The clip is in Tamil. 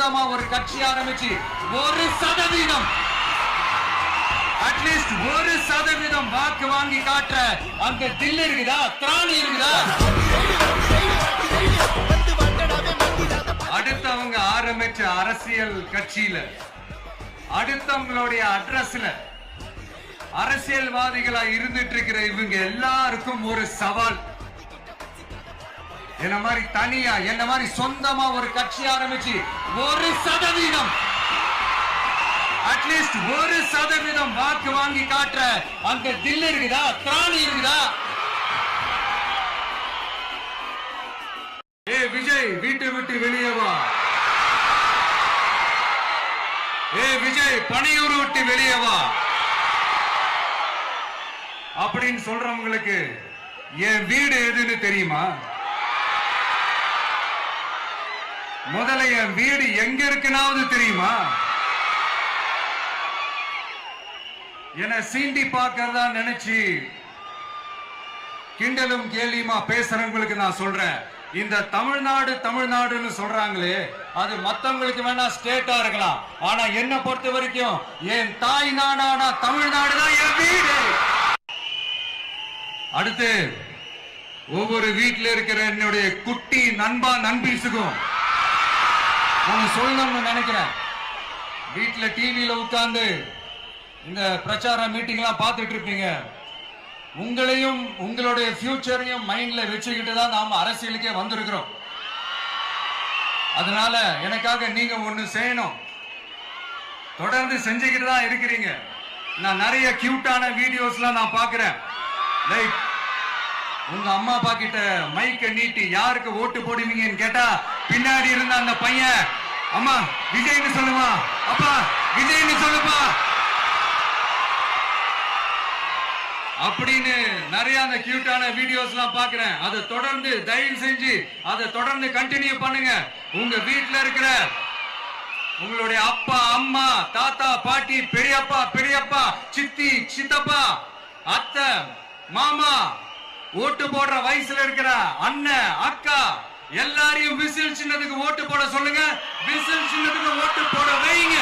ஒரு கட்சி ஆரம்பிச்சு 1% அட்லீஸ்ட் 1% வாக்கு வாங்கி காட்டுற அங்க தில் இருக்குதா, திராணி இருக்குதா? அடுத்தவங்க ஆரம்பிச்ச அரசியல் கட்சியில அடுத்தவங்களுடைய அட்ரஸ்ல அரசியல்வாதிகளா இருந்துட்டு இருக்கிற இவங்க எல்லாருக்கும் ஒரு சவால். என்ன மாதிரி தனியா என்ன மாதிரி சொந்தமா ஒரு கட்சி ஆரம்பிச்சு 1% அட்லீஸ்ட் 1% வாக்கு வாங்கி காட்டுற அங்க தில் இருக்குதா, திராணி இருக்குதா? ஏ விஜய், வீட்டை விட்டு வெளியே வா. ஏ விஜய், பனையூர் விட்டு வெளியே வா அப்படின்னு சொல்றவங்களுக்கு என் வீடு எதுன்னு தெரியுமா? முதல்ல என் வீடு எங்க இருக்குனாவது தெரியுமா? என சீண்டி பார்க்கறதா நினைச்சு கிண்டலும் கேலியுமா பேசுறவங்களுக்கு நான் சொல்றேன், இந்த தமிழ்நாடு தமிழ்நாடுன்னு சொல்றாங்களே, அது மத்தவங்களுக்கு வேணா ஸ்டேட்டா இருக்கலாம், ஆனா என்ன பொறுத்த வரைக்கும் என் தாய் நாடான தமிழ்நாடு தான் என் வீடு. அடுத்து ஒவ்வொரு வீட்டில் இருக்கிற என்னுடைய குட்டி நண்பா நண்பீஸுக்கும் நான் சொல்லணும்னு நினைக்கிறேன். வீட்டுல டிவியில உட்கார்ந்து இந்த பிரச்சார மீட்டிங் எல்லாம் பார்த்துட்டு இருப்பீங்க. உங்களையும் உங்களுடைய ஃபியூச்சரையும் மைண்ட்ல வச்சுக்கிட்டு தான் நாம அரசியலுக்கே வந்திருக்கிறோம். அதனால எனக்காக நீங்க ஒண்ணு செய்யணும். தொடர்ந்து செஞ்சுக்கிட்டு தான் இருக்கிறீங்க. நான் நிறைய கியூட்டான வீடியோஸ்லாம் நான் பாக்குறேன். லைக் உங்க அம்மா அப்பா கிட்ட மைக்க நீட்டி யாருக்கு ஓட்டு போடுவீங்கன்னு கேட்டா பின்னாடி இருந்த அந்த பையன், அம்மா விஜய்னு சொல்லுமா, அப்பா விஜய்னு சொல்லுப்பா அப்படின்னு நிறைய அந்த கியூட்டான வீடியோஸ் எல்லாம் பாக்குறேன். அதை தொடர்ந்து தயவு செஞ்சு அதை தொடர்ந்து கண்டினியூ பண்ணுங்க. உங்க வீட்டுல இருக்கிற உங்களுடைய அப்பா அம்மா தாத்தா பாட்டி பெரியப்பா பெரியப்பா சித்தி சித்தப்பா அத்தை மாமா ஓட்டு போடுற வயசுல இருக்கிற அண்ணன் அக்கா எல்லாரையும் விசில் சின்னத்துக்கு ஓட்டு போட சொல்லுங்க. விசில் சின்னத்துக்கு ஓட்டு போட வைங்க.